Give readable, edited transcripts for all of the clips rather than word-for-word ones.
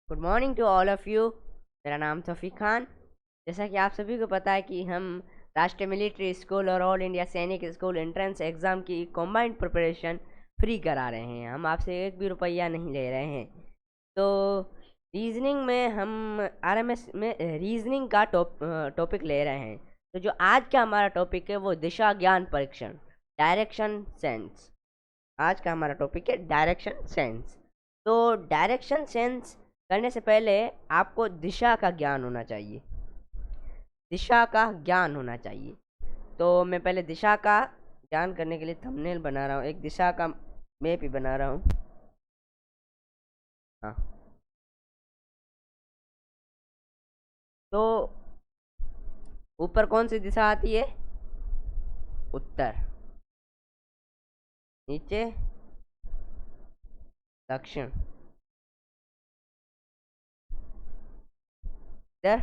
Good morning to all of you. मेरा नाम तौफीक खान। जैसा कि आप सभी को पता है कि हम राष्ट्रीय मिलिट्री स्कूल और ऑल इंडिया सैनिक स्कूल एंट्रेंस एग्ज़ाम की कॉम्बाइंड प्रिपरेशन फ्री करा रहे हैं। हम आपसे एक भी रुपया नहीं ले रहे हैं। तो रीजनिंग में हम आरएमएस में रीजनिंग का टॉपिक ले रहे हैं। तो जो आज का हमारा टॉपिक है वो दिशा ज्ञान परीक्षण, डायरेक्शन सेंस। आज का हमारा टॉपिक है डायरेक्शन सेंस। तो डायरेक्शन सेंस करने से पहले आपको दिशा का ज्ञान होना चाहिए। दिशा का ज्ञान होना चाहिए। तो मैं पहले दिशा का ज्ञान करने के लिए थंबनेल बना रहा हूँ, एक दिशा का मैप ही बना रहा हूँ। हाँ, तो ऊपर कौन सी दिशा आती है? उत्तर। नीचे दक्षिण। इधर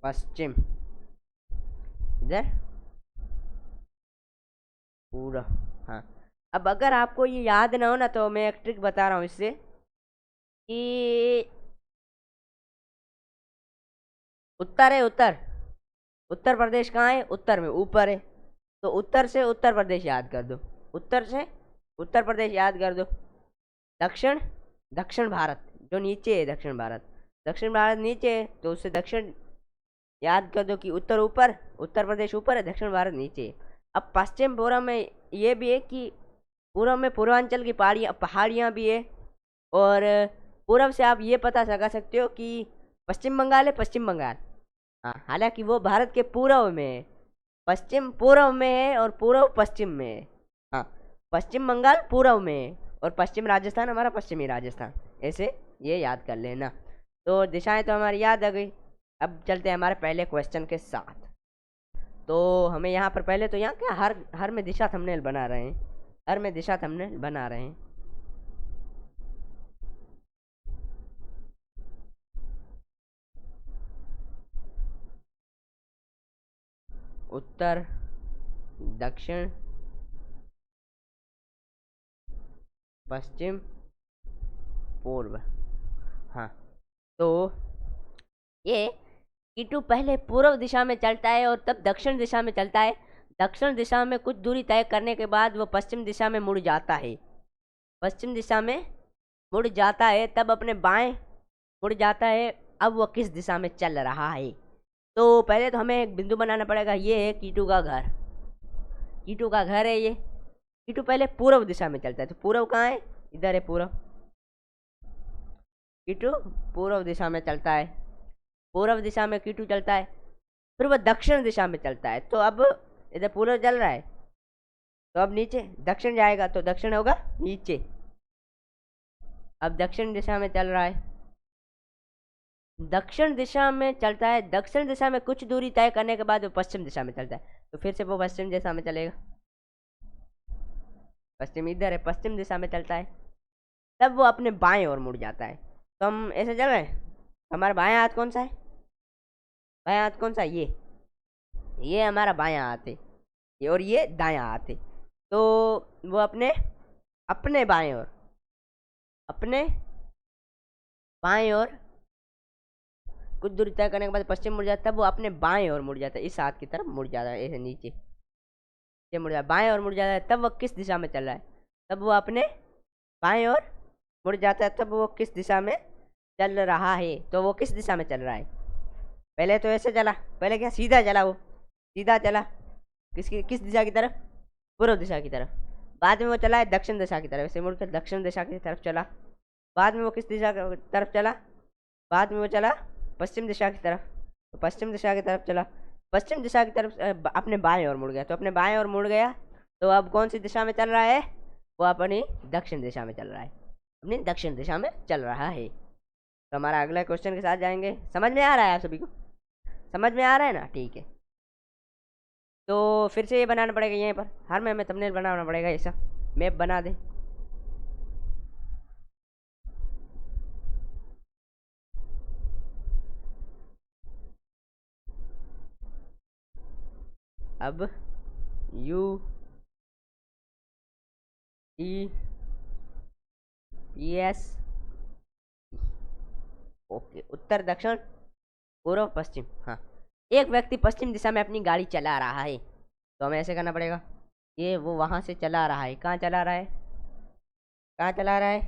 पश्चिम। इधर पूरा। हाँ, अब अगर आपको ये याद ना हो ना तो मैं एक ट्रिक बता रहा हूँ इससे कि उत्तर है। उत्तर उत्तर प्रदेश कहाँ है? उत्तर में ऊपर है। तो उत्तर से उत्तर प्रदेश याद कर दो। उत्तर से उत्तर प्रदेश याद कर दो। दक्षिण, दक्षिण भारत जो नीचे है। दक्षिण भारत, दक्षिण भारत नीचे है तो उससे दक्षिण याद कर दो कि उत्तर ऊपर, उत्तर प्रदेश ऊपर है, दक्षिण भारत नीचे है। अब पश्चिम पूर्व में ये भी है कि पूर्व में पूर्वांचल की पहाड़ियाँ पहाड़ियाँ भी है। और पूर्व से आप ये पता लगा सकते हो कि पश्चिम बंगाल है। पश्चिम बंगाल, हाँ, हालांकि वो भारत के पूर्व में है। पश्चिम पूर्व में है और पूर्व पश्चिम में है। हाँ, पश्चिम बंगाल पूर्व में है और पश्चिम राजस्थान हमारा पश्चिमी राजस्थान। ऐसे ये याद कर लेना। तो दिशाएं तो हमारी याद आ गई। अब चलते हैं हमारे पहले क्वेश्चन के साथ। तो हमें यहाँ पर पहले तो यहाँ क्या हर हर में दिशा थंबनेल बना रहे हैं। हर में दिशा थंबनेल बना रहे हैं। उत्तर, दक्षिण, पश्चिम, पूर्व। हाँ, तो ये कीटू पहले पूर्व दिशा में चलता है और तब दक्षिण दिशा में चलता है। दक्षिण दिशा में कुछ दूरी तय करने के बाद वो पश्चिम दिशा में मुड़ जाता है। पश्चिम दिशा में मुड़ जाता है तब अपने बाएं मुड़ जाता है। अब वो किस दिशा में चल रहा है? तो पहले तो हमें एक बिंदु बनाना पड़ेगा। ये है कीटू का घर। कीटू का घर है ये। कीटू पहले पूर्व दिशा में चलता है। तो पूर्व कहाँ है? इधर है पूर्व। कीटू पूर्व दिशा में चलता है। पूर्व दिशा में कीटू चलता है। फिर वह दक्षिण दिशा में चलता है। तो अब इधर पूर्व चल रहा है तो अब नीचे दक्षिण जाएगा तो दक्षिण होगा नीचे। अब दक्षिण दिशा में चल रहा है। दक्षिण दिशा में चलता है। दक्षिण दिशा में कुछ दूरी तय करने के बाद वो पश्चिम दिशा में चलता है। तो फिर से वो पश्चिम दिशा में चलेगा। पश्चिम इधर है, पश्चिम दिशा में चलता है। तब वो अपने बाएं ओर मुड़ जाता है। तो हम ऐसे चल रहे हैं। हमारा बायां हाथ कौन सा है? बायां हाथ कौन सा है? ये हमारा बायां हाथ है। ये और ये दायां हाथ है। तो वो अपने अपने बाएं ओर, अपने बाएं ओर कुछ दूरी तय करने के बाद पश्चिम मुड़ जाता है। तब वो अपने बाएं ओर मुड़ जाता है। इस हाथ की तरफ मुड़ जाता है, ऐसे नीचे से मुड़ जाता है। बाएं ओर मुड़ जाता है। तब वो किस दिशा में चल रहा है? तब वो अपने बाएं ओर मुड़ जाता है। तब वो किस दिशा में चल रहा है? तो वो किस दिशा में चल रहा है? पहले तो ऐसे चला। पहले क्या सीधा चला? वो सीधा चला किस दिशा की तरफ? पूर्व दिशा की तरफ। बाद में वो चला है दक्षिण दिशा की तरफ। ऐसे मुड़कर दक्षिण दिशा की तरफ चला। बाद में वो किस दिशा की तरफ चला? बाद में वो चला पश्चिम दिशा की तरफ। तो पश्चिम दिशा की तरफ चला। पश्चिम दिशा की तरफ अपने बाएं ओर मुड़ गया। तो अपने बाएं ओर मुड़ गया तो अब कौन सी दिशा में चल रहा है? वो अपनी दक्षिण दिशा में चल रहा है। अपनी दक्षिण दिशा में चल रहा है। तो हमारा अगला क्वेश्चन के साथ जाएंगे। समझ में आ रहा है आप सभी को? समझ में आ रहा है ना? ठीक है। तो फिर से ये बनाना पड़ेगा। यहीं पर हर में हमें थंबनेल बनाना पड़ेगा। ऐसा मैप बना दे। अब U E P S, okay, उत्तर दक्षिण पूर्व पश्चिम। हाँ, एक व्यक्ति पश्चिम दिशा में अपनी गाड़ी चला रहा है, तो हमें ऐसे करना पड़ेगा। ये वो वहां से चला रहा है, कहाँ चला रहा है, कहाँ चला रहा है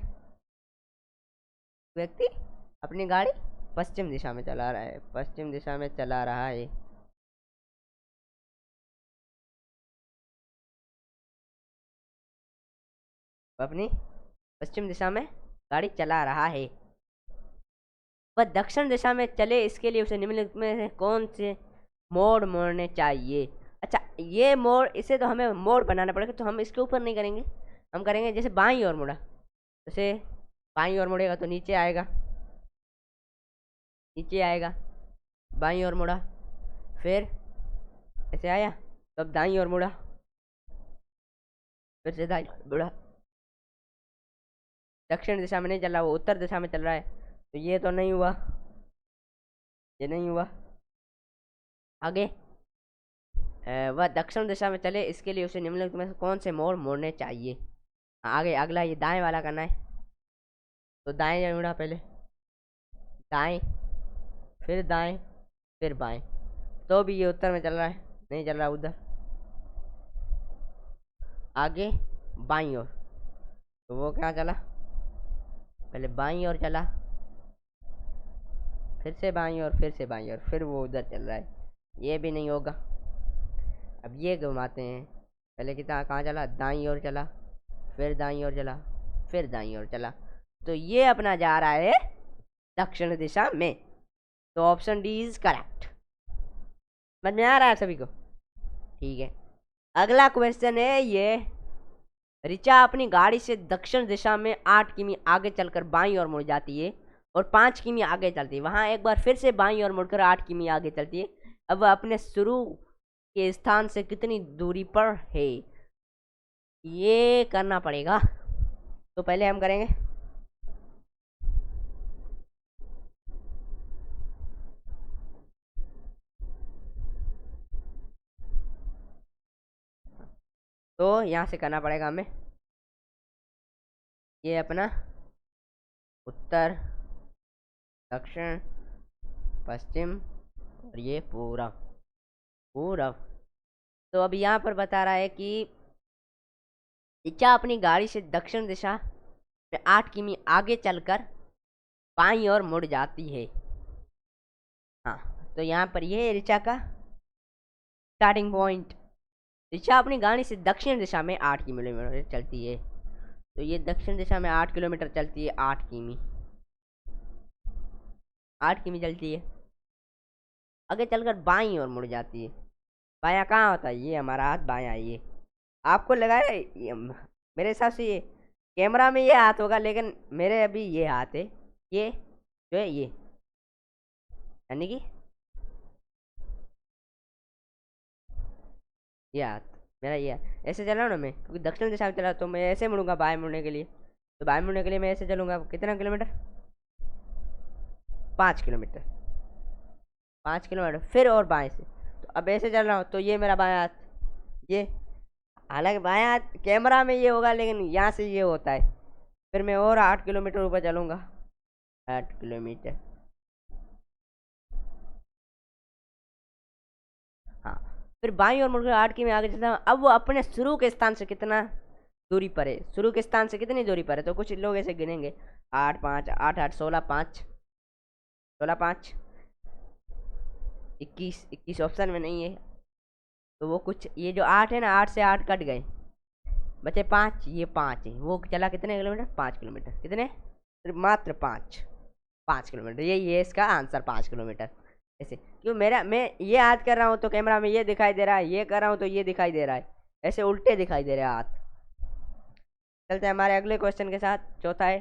व्यक्ति, अपनी गाड़ी पश्चिम दिशा में चला रहा है, पश्चिम दिशा में चला रहा है। अपनी पश्चिम दिशा में गाड़ी चला रहा है, वह दक्षिण दिशा में चले, इसके लिए उसे निम्नलिखित में से कौन से मोड़ मोड़ने चाहिए। अच्छा, ये मोड़, इसे तो हमें मोड़ बनाना पड़ेगा, तो हम इसके ऊपर नहीं करेंगे, हम करेंगे जैसे बाईं ओर मुड़ा, जैसे बाईं ओर मुड़ेगा तो नीचे आएगा, नीचे आएगा, बाईं ओर मुड़ा, फिर ऐसे आया, तो अब दाईं ओर मुड़ा, फिर से दाईं ओर मुड़ा, दक्षिण दिशा में नहीं चल रहा, वो उत्तर दिशा में चल रहा है, तो ये तो नहीं हुआ, ये नहीं हुआ। आगे, वह दक्षिण दिशा में चले, इसके लिए उसे निम्नलिखित में से कौन से मोड़ मोड़ने चाहिए। आगे अगला ये दाएं वाला करना है, तो दाएं मुड़ा पहले, दाएं, फिर दाएं, फिर बाएं, तो भी ये उत्तर में चल रहा है, नहीं चल रहा उधर। आगे बाईं ओर, तो वो क्या चला, पहले बाईं ओर चला, फिर से बाईं ओर, फिर से बाईं ओर, फिर वो उधर चल रहा है, ये भी नहीं होगा। अब ये घुमाते हैं, पहले कितना कहाँ चला, दाईं ओर चला, फिर दाईं ओर चला, फिर दाईं ओर चला, तो ये अपना जा रहा है दक्षिण दिशा में, तो ऑप्शन डी इज करेक्ट। समझ में आ रहा है सभी को, ठीक है। अगला क्वेश्चन है ये, ऋचा अपनी गाड़ी से दक्षिण दिशा में 8 किमी आगे चलकर बाईं ओर मुड़ जाती है और 5 किमी आगे चलती है, वहां एक बार फिर से बाईं ओर मुड़कर 8 किमी आगे चलती है। अब वह अपने शुरू के स्थान से कितनी दूरी पर है, ये करना पड़ेगा, तो पहले हम करेंगे, तो यहाँ से करना पड़ेगा हमें, ये अपना उत्तर, दक्षिण, पश्चिम, और ये पूरब, पूरब। तो अब यहाँ पर बता रहा है कि ऋचा अपनी गाड़ी से दक्षिण दिशा में 8 किमी आगे चलकर बाईं ओर मुड़ जाती है। हाँ, तो यहाँ पर ये है ऋचा का स्टार्टिंग पॉइंट। ऋचा अपनी गाड़ी से दक्षिण दिशा में 8 किलोमीटर चलती है, तो ये दक्षिण दिशा में 8 किलोमीटर चलती है, 8 किमी, 8 किमी चलती है, आगे चलकर बाईं ओर मुड़ जाती है। बायां कहाँ होता है, ये हमारा हाथ बायां है, ये आपको लगा है मेरे हिसाब से ये कैमरा में ये हाथ होगा, लेकिन मेरे अभी ये हाथ है, ये जो है ये, यानी कि ये हाथ मेरा, ये हाथ ऐसे चला ना मैं, क्योंकि दक्षिण दिशा में चला, तो मैं ऐसे मुड़ूंगा बाएं मुड़ने के लिए, तो बाएं मुड़ने के लिए मैं ऐसे चलूंगा, कितना किलोमीटर, 5 किलोमीटर, 5 किलोमीटर, फिर और बाएं से, तो अब ऐसे चल रहा हूँ, तो ये मेरा बायां हाथ, ये, हालांकि बायां हाथ कैमरा में ये होगा, लेकिन यहाँ से ये होता है, फिर मैं और 8 किलोमीटर ऊपर चलूंगा, 8 किलोमीटर। हाँ, फिर बाईं ओर मुड़कर 8 किमी आगे चलता हूँ। अब वो अपने शुरू के स्थान से कितना दूरी पर है, शुरू के स्थान से कितनी दूरी पर है, तो कुछ लोग ऐसे गिनेंगे, 8 5 8 8 16 5, 16 5 21, 21 ऑप्शन में नहीं है, तो वो कुछ, ये जो 8 है ना, 8 से 8 कट गए, बचे 5, ये 5 है, वो चला कितने किलोमीटर, 5 किलोमीटर, कितने, सिर्फ मात्र 5 किलोमीटर, ये इसका आंसर, 5 किलोमीटर। ऐसे क्यों, मेरा मैं ये हाथ कर रहा हूँ तो कैमरा में ये दिखाई दे रहा है, ये कर रहा हूँ तो ये दिखाई दे रहा है, ऐसे उल्टे दिखाई दे रहे हैं हाथ। चलते हैं हमारे अगले क्वेश्चन के साथ, चौथा है,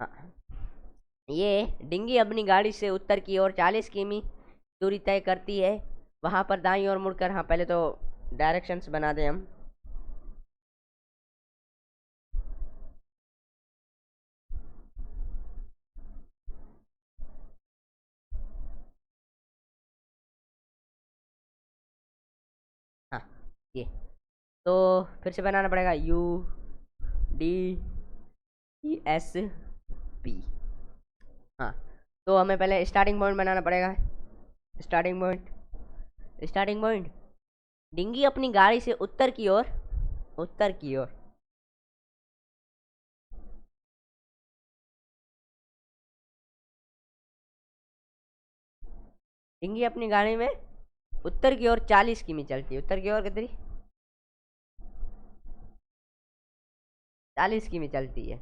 हाँ, ये डिंगी अपनी गाड़ी से उत्तर की ओर 40 किमी दूरी तय करती है, वहां पर दाईं ओर मुड़कर, हाँ पहले तो डायरेक्शंस बना दें हम, ये। तो फिर से बनाना पड़ेगा U D E S P. हाँ, तो हमें पहले स्टार्टिंग पॉइंट बनाना पड़ेगा। स्टार्टिंग पॉइंट, स्टार्टिंग पॉइंट, डिंगी अपनी गाड़ी से उत्तर की ओर, उत्तर की ओर, डिंगी अपनी गाड़ी में उत्तर की ओर 40 किमी चलती है। उत्तर की ओर कितनी? 40 किमी चलती है।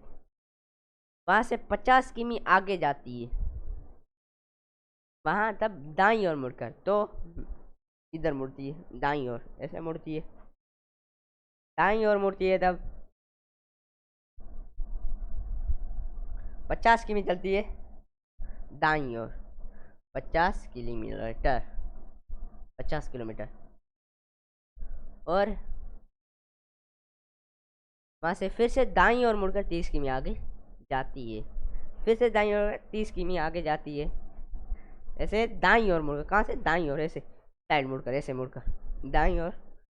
वहां से 50 किमी आगे जाती है। वहां तब दाईं ओर मुड़कर, तो इधर मुड़ती है दाईं ओर, ऐसे मुड़ती है, दाईं ओर मुड़ती है। तब 50 किमी चलती है दाईं ओर, 50 किलोमीटर, 50 किलोमीटर। और वहां से फिर से दाईं ओर मुड़कर 30 किमी आगे जाती है। फिर से दाईं ओर 30 किमी आगे जाती है। ऐसे दाईं ओर मुड़कर, कहाँ से? दाईं ओर, ऐसे साइड मुड़कर, ऐसे मुड़कर दाईं ओर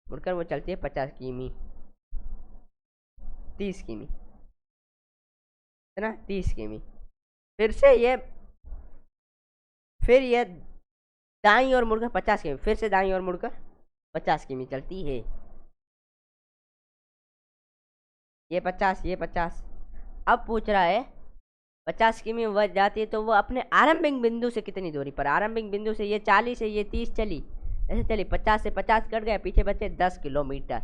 मुड़कर वो चलती है 50 किमी, 30 किमी, है ना, 30 किमी। फिर से ये, फिर ये दाईं ओर मुड़कर 50 किमी, फिर से दाईं ओर मुड़कर 50 किमी चलती है। ये 50, ये 50। अब पूछ रहा है 50 किमी वह जाती है तो वो अपने आरंभिक बिंदु से कितनी दूरी पर? आरंभिक बिंदु से ये 40 है, ये 30 चली, ऐसे चली, 50 से 50 कट गया, पीछे बचे 10 किलोमीटर।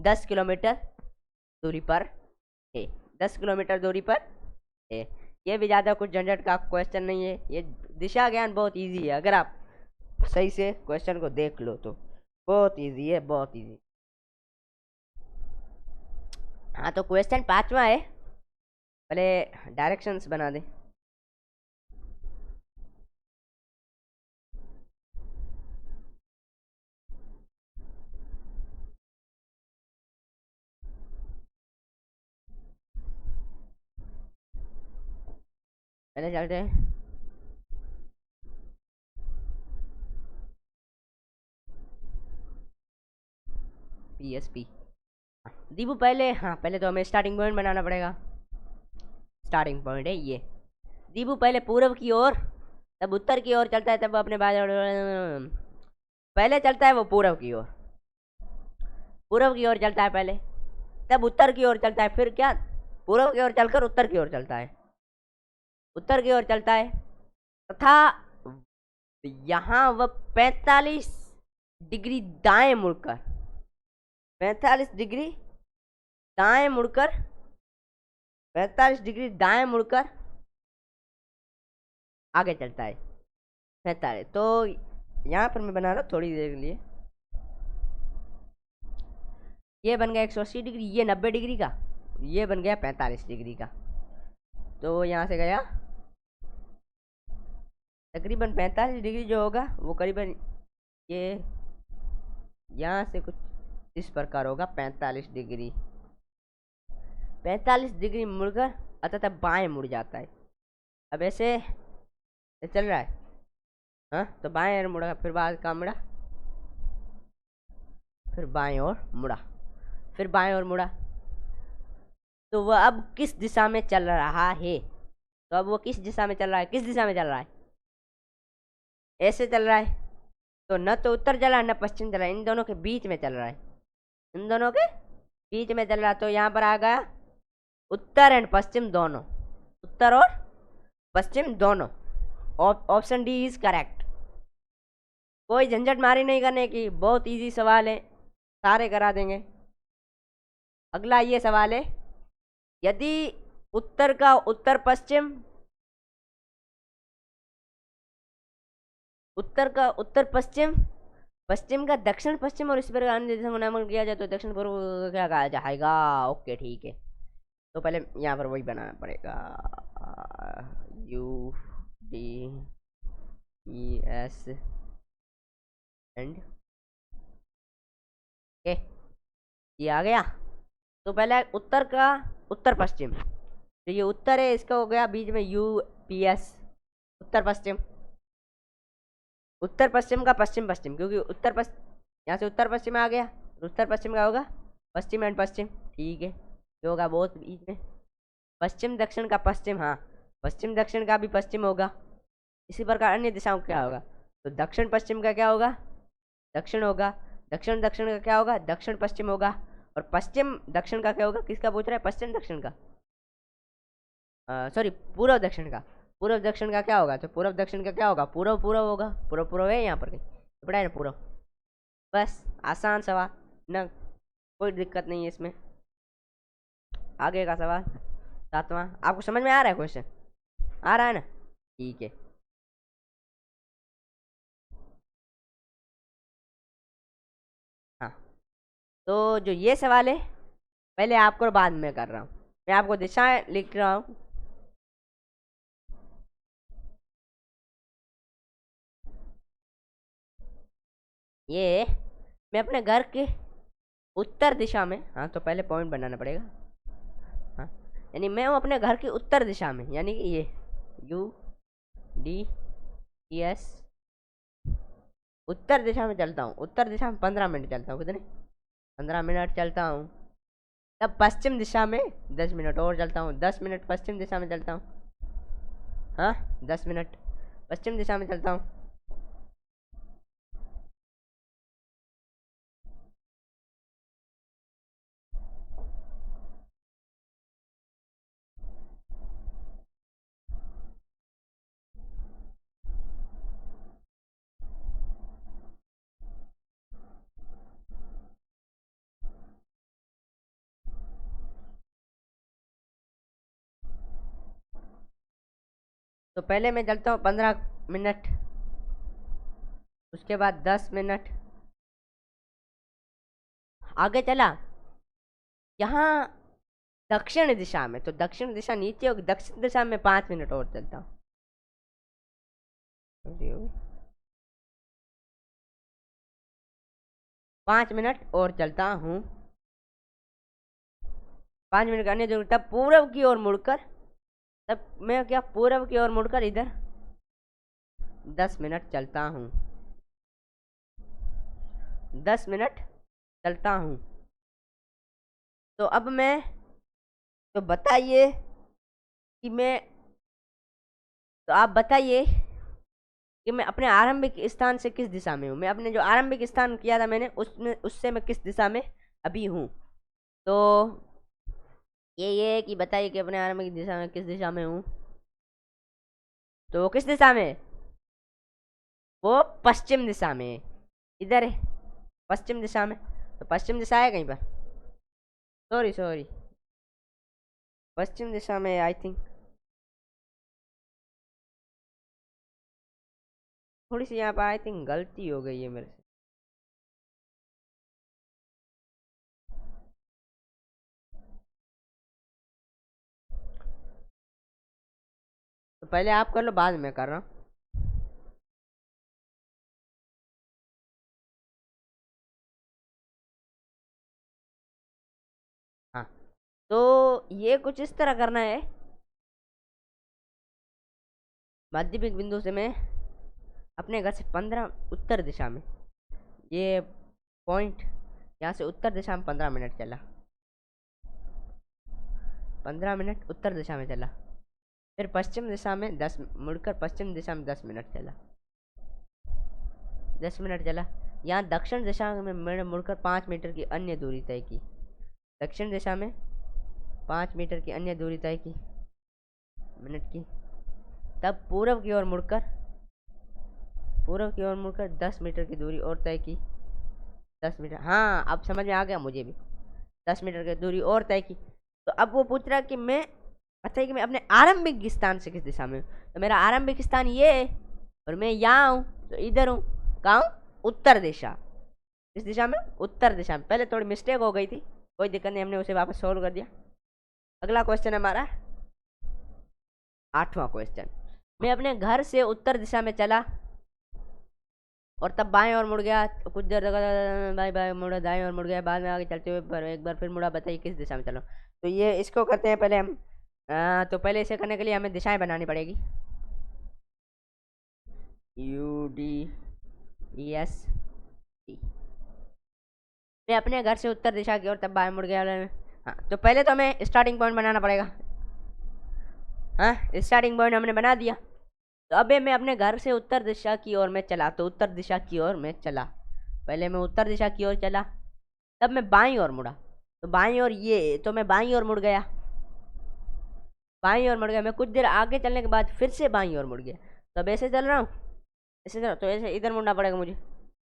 10 किलोमीटर दूरी पर है, 10 किलोमीटर दूरी पर है। ये भी ज़्यादा कुछ झंझट का क्वेश्चन नहीं है, ये दिशा ज्ञान बहुत इजी है। अगर आप सही से क्वेश्चन को देख लो तो बहुत इजी है, बहुत इजी। हाँ, तो क्वेश्चन 5वां है, पहले डायरेक्शंस बना दे। पहले चलते हैं PSP। दीपू पहले, हाँ पहले तो हमें स्टार्टिंग पॉइंट बनाना पड़ेगा। स्टार्टिंग पॉइंट है ये। दीपू पहले पूर्व की ओर, तब उत्तर की ओर चलता है, तब अपने बाद पहले चलता है वो पूर्व की ओर, पूर्व की ओर चलता है पहले, तब उत्तर की ओर चलता है, फिर क्या? पूर्व की ओर चलकर उत्तर की ओर चलता है, उत्तर की ओर चलता है, तथा यहाँ वह 45 डिग्री दाएं मुड़कर, 45 डिग्री दाएं मुड़कर, 45 डिग्री दाएं मुड़कर आगे चलता है। 45, तो यहाँ पर मैं बना रहा हूँ थोड़ी देर के लिए। ये बन गया 180 डिग्री, ये 90 डिग्री का, ये बन गया 45 डिग्री का। तो यहाँ से गया तकरीबन 45 डिग्री जो होगा वो करीबन ये यहाँ से कुछ इस प्रकार होगा। 45 डिग्री, 45 डिग्री मुड़कर अतः बाएं मुड़ जाता है। अब ऐसे चल रहा है, हाँ, तो बाएं ओर मुड़ा, फिर बाद का मुड़ा, फिर बाएं ओर मुड़ा, फिर बाएं ओर मुड़ा। तो वह अब किस दिशा में चल रहा है? तो अब वो किस दिशा में चल रहा है? किस दिशा में चल रहा है? ऐसे चल रहा है, तो न तो उत्तर चल रहा है न पश्चिम चल रहा है, इन दोनों के बीच में चल रहा है, इन दोनों के बीच में चल रहा है। तो यहाँ पर आ गया उत्तर एंड पश्चिम दोनों, उत्तर और पश्चिम दोनों। Option D is correct. कोई झंझट मारी नहीं करने की, बहुत इजी सवाल है, सारे करा देंगे। अगला ये सवाल है, यदि उत्तर का उत्तर पश्चिम, उत्तर का उत्तर पश्चिम, पश्चिम का दक्षिण पश्चिम और इस पर अन्य दिशा को नामकरण किया जाए तो दक्षिण पूर्व क्या कहा जाएगा? ओके ठीक है, तो पहले यहाँ पर वही बनाना पड़ेगा, U D E S and के, ये आ गया। तो पहले उत्तर का उत्तर पश्चिम, तो ये उत्तर है, इसका हो गया बीच में UPS, उत्तर पश्चिम, उत्तर पश्चिम का पश्चिम पश्चिम, क्योंकि उत्तर पश्चिम यहाँ से उत्तर पश्चिम आ गया, उत्तर पश्चिम का होगा पश्चिम एंड पश्चिम, ठीक है, ये होगा बहुत बीच में। पश्चिम दक्षिण का पश्चिम, हाँ पश्चिम दक्षिण का भी पश्चिम होगा। इसी प्रकार अन्य दिशाओं का क्या होगा, तो दक्षिण पश्चिम का क्या होगा, दक्षिण होगा। दक्षिण दक्षिण का क्या होगा, दक्षिण पश्चिम होगा। और पश्चिम दक्षिण का क्या होगा, किसका पूछ रहा है, पश्चिम दक्षिण का, सॉरी पूर्व दक्षिण का। पूर्व दक्षिण का क्या होगा, तो पूर्व दक्षिण का क्या होगा, पूर्व पूर्व होगा। पूर्व पूर्व है यहाँ पर कहीं पढ़ा है ना, पूर्व। बस आसान सवाल ना, कोई दिक्कत नहीं है इसमें। आगे का सवाल 7वां, आपको समझ में आ रहा है क्वेश्चन, आ रहा है ना, ठीक है। हाँ, तो जो ये सवाल है पहले आपको और बाद में कर रहा हूँ, मैं आपको दिशाएं लिख रहा हूँ। ये मैं अपने घर के उत्तर दिशा में, हाँ तो पहले पॉइंट बनाना पड़ेगा। हाँ, यानी मैं हूँ अपने घर की उत्तर दिशा में, यानी कि ये UDES, उत्तर दिशा में चलता हूँ। उत्तर दिशा में 15 मिनट चलता हूँ, कितने, 15 मिनट चलता हूँ। तब पश्चिम दिशा में 10 मिनट और चलता हूँ, 10 मिनट पश्चिम दिशा में चलता हूँ। हाँ 10 मिनट पश्चिम दिशा में चलता हूँ। तो पहले मैं चलता हूँ 15 मिनट, उसके बाद 10 मिनट, आगे चला यहाँ दक्षिण दिशा में, तो दक्षिण दिशा नीचे होगी, दक्षिण दिशा में 5 मिनट और चलता हूँ। 5 मिनट और चलता हूँ, 5 मिनट करने जरूर, तब पूर्व की ओर मुड़कर, तब मैं क्या पूर्व की ओर मुड़कर इधर 10 मिनट चलता हूँ। 10 मिनट चलता हूँ। तो अब मैं, तो बताइए कि मैं, तो आप बताइए कि मैं अपने आरंभिक स्थान से किस दिशा में हूँ। मैं अपने जो आरंभिक स्थान किया था मैंने, उसमें उससे मैं किस दिशा में अभी हूँ। तो ये है कि बताइए कि अपने आरंभिक दिशा में किस दिशा में हूँ। तो वो किस दिशा में, वो पश्चिम दिशा में है। इधर है पश्चिम दिशा में, तो पश्चिम दिशा है कहीं पर, सॉरी सॉरी, पश्चिम दिशा में आई थिंक, थोड़ी सी यहाँ पर आई थिंक गलती हो गई है मेरे से। तो पहले आप कर लो, बाद में कर रहा हूँ। हाँ, तो ये कुछ इस तरह करना है। माध्यमिक बिंदु से मैं अपने घर से 15 उत्तर दिशा में, ये पॉइंट यहाँ से उत्तर दिशा में 15 मिनट चला, 15 मिनट उत्तर दिशा में चला। फिर पश्चिम दिशा में 10, मुड़कर पश्चिम दिशा में 10 मिनट चला, 10 मिनट चला। यहाँ दक्षिण दिशा में मैंने मुड़कर 5 मीटर की अन्य दूरी तय की, दक्षिण दिशा में 5 मीटर की अन्य दूरी तय की, मिनट की। तब पूर्व की ओर मुड़कर, पूर्व की ओर मुड़कर 10 मीटर की दूरी और तय की, 10 मीटर, हाँ अब समझ में आ गया मुझे भी, 10 मीटर की दूरी और तय की। तो अब वो पूछ रहा है कि मैं, अच्छा है कि मैं अपने आरंभिक स्थान से किस दिशा में हूँ। तो मेरा आरंभिक स्थान ये है और मैं यहाँ हूँ, तो इधर हूँ, कहाँ हूँ, उत्तर दिशा। इस दिशा में, उत्तर दिशा में। पहले थोड़ी मिस्टेक हो गई थी, कोई दिक्कत नहीं, हमने उसे वापस सोल्व कर दिया। अगला क्वेश्चन हमारा 8वां क्वेश्चन। मैं अपने घर से उत्तर दिशा में चला और तब बाएं ओर मुड़ गया, कुछ देर तक बाएं बाएं मुड़ा, दाएं ओर मुड़ गया, बाद में आगे चलते हुए पर एक बार फिर मुड़ा, बताइए किस दिशा में चलो। तो ये इसको करते हैं पहले हम, तो पहले इसे करने के लिए हमें दिशाएं बनानी पड़ेगी। UDES, मैं अपने घर से उत्तर दिशा की ओर तब बाएं मुड़ गया। हाँ, तो पहले तो हमें स्टार्टिंग पॉइंट बनाना पड़ेगा। हाँ, स्टार्टिंग पॉइंट हमने बना दिया। तो अबे मैं अपने घर से उत्तर दिशा की ओर में चला, तो उत्तर दिशा की ओर में चला, पहले मैं उत्तर दिशा की ओर चला, तब मैं बाईं ओर मुड़ा, तो बाईं ओर ये, तो मैं बाईं ओर मुड़ गया, बाईं ओर मुड़ गया। मैं कुछ देर आगे चलने के बाद फिर से बाईं ओर मुड़ गया। तो अब ऐसे चल रहा हूँ, ऐसे चल, तो ऐसे इधर मुड़ना पड़ेगा मुझे,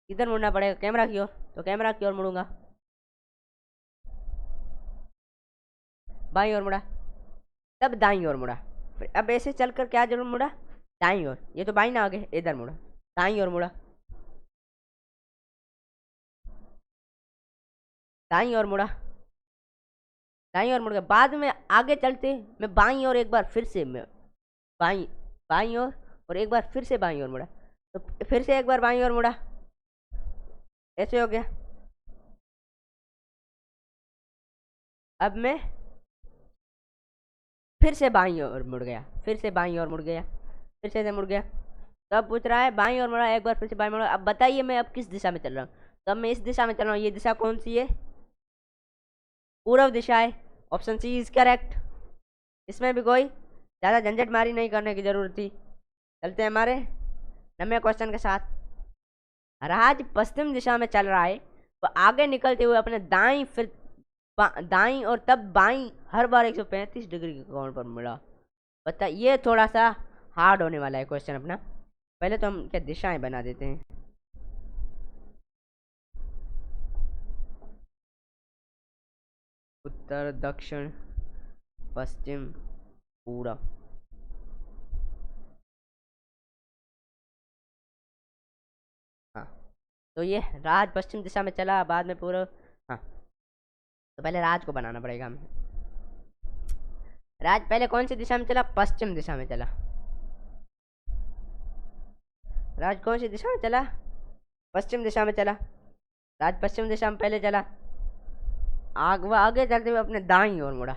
इधर मुड़ना पड़ेगा कैमरा की ओर, तो कैमरा की ओर मुड़ूंगा, बाईं ओर मुड़ा, तब दाईं ओर मुड़ा। फिर अब ऐसे चलकर क्या जरूर मुड़ा, दाईं ओर, ये तो बाईं ना आगे, इधर मुड़ा, दाईं ओर मुड़ा, दाईं ओर मुड़ा, दाईं ओर मुड़ गया। बाद में आगे चलते मैं बाईं ओर एक बार फिर से, मैं बाईं बाईं ओर और एक बार फिर से बाईं ओर मुड़ा, तो फिर से एक बार बाईं ओर मुड़ा, ऐसे हो गया। अब मैं फिर से बाईं ओर मुड़ गया, फिर से बाईं ओर मुड़ गया, फिर से मुड़ गया। तो अब पूछ रहा है बाईं ओर मुड़ा, एक बार फिर से बाईं मुड़ा। अब बताइए मैं अब किस दिशा में चल रहा हूँ। तो अब मैं इस दिशा में चल रहा हूँ। ये दिशा कौन सी है, पूर्व दिशा है। Option C is correct. इसमें भी कोई ज़्यादा झंझट मारी नहीं करने की जरूरत थी। चलते हैं हमारे 9वें क्वेश्चन के साथ। राज पश्चिम दिशा में चल रहा है, तो आगे निकलते हुए अपने दाईं, फिर दाईं और तब बाईं, हर बार 135 डिग्री के कोण पर मिला। बता, ये थोड़ा सा हार्ड होने वाला है क्वेश्चन अपना। पहले तो हम क्या दिशाएं बना देते हैं। उत्तर, दक्षिण, पश्चिम, पूरब। हाँ, तो ये राज पश्चिम दिशा में चला, बाद में पूर्व। हाँ, तो पहले राज को बनाना पड़ेगा हमें। राज पहले कौन सी दिशा में चला, पश्चिम दिशा में चला। राज कौन सी दिशा में चला, पश्चिम दिशा में चला। राज पश्चिम दिशा में पहले चला, आगे चलते हुए अपने दाईं ओर मुड़ा।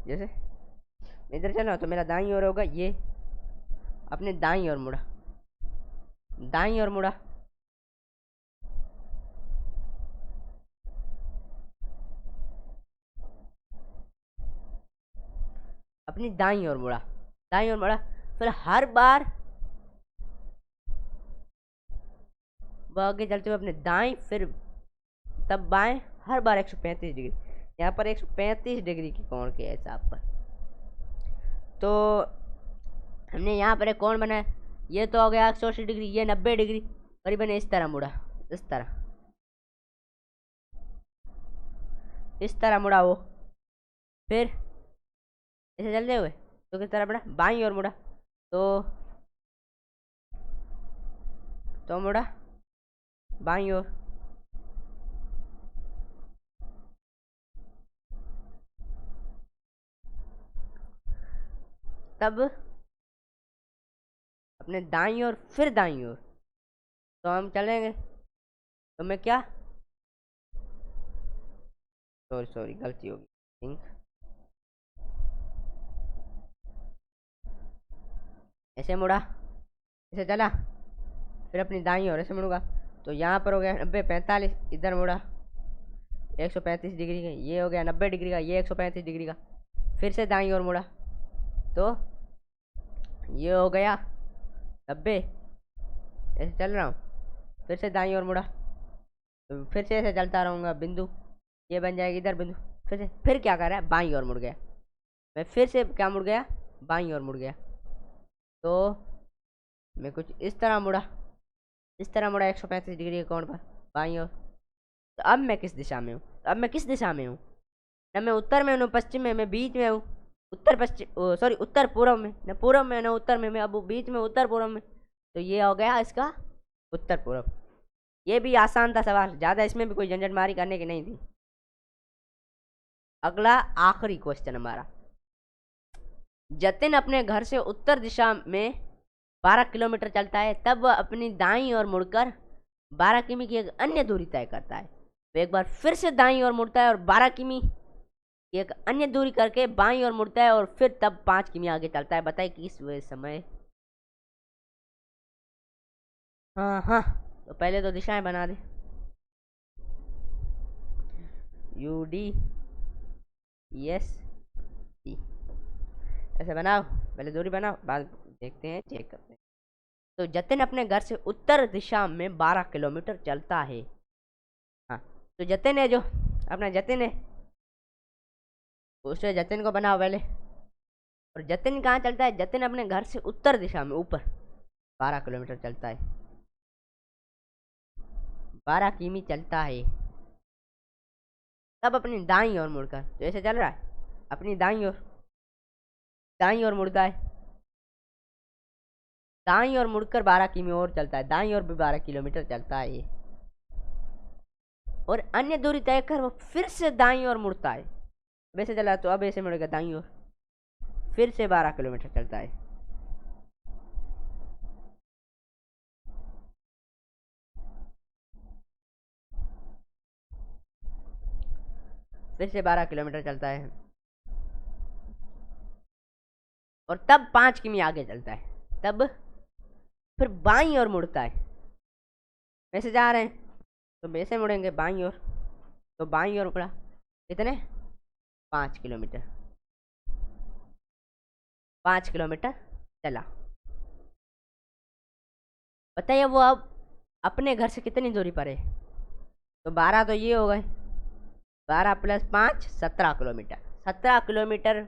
जैसे इधर चला तो मेरा दाईं ओर होगा, ये अपने दाईं ओर मुड़ा, दाईं ओर मुड़ा, अपनी दाईं ओर मुड़ा, दाईं ओर मुड़ा। फिर हर बार वह आगे चलते हुए अपने दाएं, फिर तब बाएं, हर बार 135 डिग्री। यहाँ पर 135 डिग्री के कोण के हिसाब पर। तो हमने यहाँ पर एक कोण बनाया, ये तो हो गया 180 डिग्री, ये 90 डिग्री, करीबन इस तरह मुड़ा, इस तरह मुड़ा वो। फिर ऐसे चलते हुए तो किस तरह मुड़ा, बाईं ओर मुड़ा, तो मुड़ा बाईं ओर। तब अपने दाईं ओर, फिर दाईं ओर, तो हम चलेंगे। तो मैं क्या, सॉरी सॉरी गलती होगी थिंक, ऐसे मुड़ा, ऐसे चला, फिर अपनी दाईं ओर ऐसे मुड़ूंगा, तो यहाँ पर हो गया 90 45, इधर मुड़ा 135 डिग्री का, ये हो गया 90 डिग्री का, ये 135 डिग्री का। फिर से दाईं ओर मुड़ा, तो ये हो गया 90, ऐसे चल रहा हूँ। फिर से दाईं ओर मुड़ा, तो फिर से ऐसे चलता रहूँगा, बिंदु ये बन जाएगी इधर बिंदु। फिर क्या कर रहा है, बाईं ओर मुड़ गया। मैं फिर से क्या मुड़ गया, बाईं ओर मुड़ गया। तो मैं कुछ इस तरह मुड़ा, इस तरह मुड़ा 135 डिग्री के कोण पर बाईं ओर। तो अब मैं किस दिशा में हूँ, अब मैं किस दिशा में हूँ, न मैं उत्तर में हूँ न पश्चिम में, मैं बीच में हूँ। उत्तर पश्चिम, सॉरी उत्तर पूर्व में, न पूर्व में न उत्तर में, मैं अब बीच में, उत्तर पूर्व में। तो ये हो गया इसका उत्तर पूर्व। ये भी आसान था सवाल, ज़्यादा इसमें भी कोई झंझटमारी करने की नहीं थी। अगला आखिरी क्वेश्चन हमारा। जतिन अपने घर से उत्तर दिशा में 12 किलोमीटर चलता है, तब वह अपनी दाईं ओर मुड़कर 12 किमी की एक अन्य दूरी तय करता है। वह एक बार फिर से दाईं ओर मुड़ता है और 12 किमी की एक अन्य दूरी करके बाईं ओर मुड़ता है और फिर तब 5 किमी आगे चलता है। बताइए किस वे समय। हाँ हाँ, तो पहले तो दिशाएं बना दे। UDSC ऐसे बनाओ, पहले दूरी बनाओ, बाद देखते हैं, चेक करते हैं। तो जतिन अपने घर से उत्तर दिशा में 12 किलोमीटर चलता है। हाँ, तो जतिन है, जो अपना जतिन है, उससे जतिन को बनाओ पहले। और जतिन कहाँ चलता है? जतिन अपने घर से उत्तर दिशा में ऊपर 12 किलोमीटर चलता है, 12 किमी चलता है। तब अपनी दाईं ओर मुड़कर, जैसे चल रहा है अपनी दाईं ओर मुड़ता है, दाईं ओर मुड़कर 12 किमी और चलता है, दाईं ओर भी 12 किलोमीटर चलता है ये। और अन्य दूरी तय कर वो फिर से दाईं ओर मुड़ता है, वैसे चला तो अब ऐसे मुड़ेगा दाईं ओर, फिर से 12 किलोमीटर चलता है। फिर से 12 किलोमीटर चलता है और तब 5 किमी आगे चलता है, तब फिर बाईं ओर मुड़ता है। वैसे जा रहे हैं तो वैसे मुड़ेंगे बाईं ओर, तो बाईं ओर मुड़ा, कितने? 5 किलोमीटर, 5 किलोमीटर चला। बताइए वो अब अपने घर से कितनी दूरी पर है? तो 12 तो ये हो गए, 12 + 5 17 किलोमीटर, 17 किलोमीटर,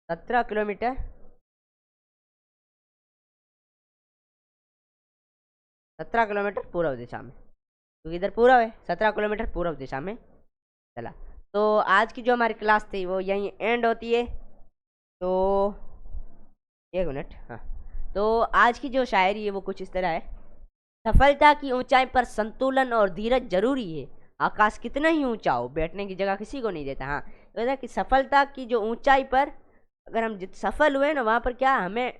17 किलोमीटर, 17 किलोमीटर पूर्व दिशा में, क्योंकि इधर पूर्व है, 17 किलोमीटर पूर्व दिशा में चला। तो आज की जो हमारी क्लास थी वो यहीं एंड होती है। तो 1 मिनट, हाँ, तो आज की जो शायरी है वो कुछ इस तरह है। सफलता की ऊंचाई पर संतुलन और धीरज जरूरी है, आकाश कितना ही ऊंचा हो बैठने की जगह किसी को नहीं देता। हाँ, तो कि सफलता की जो ऊंचाई पर अगर हम सफल हुए ना, वहाँ पर क्या हमें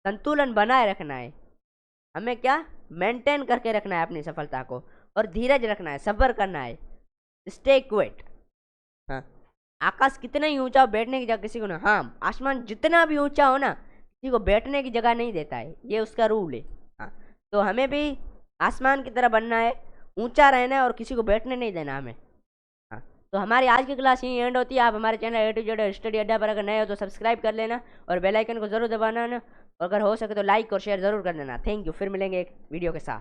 संतुलन बनाए रखना है, हमें क्या मेंटेन करके रखना है अपनी सफलता को, और धीरज रखना है, सब्र करना है, स्टे क्विट। हाँ, आकाश कितना ही ऊंचा हो बैठने की जगह किसी को ना, हाँ, आसमान जितना भी ऊंचा हो ना किसी को बैठने की जगह नहीं देता है, ये उसका रूल है। हाँ, तो हमें भी आसमान की तरह बनना है, ऊंचा रहना है और किसी को बैठने नहीं देना हमें। हाँ, तो हमारी आज की क्लास यहीं एंड होती है। आप हमारे channel A to Z study अड्डा पर अगर नए हो तो सब्सक्राइब कर लेना और बेल आइकन को जरूर दबाना ना, और अगर हो सके तो लाइक और शेयर जरूर कर देना। थैंक यू, फिर मिलेंगे एक वीडियो के साथ।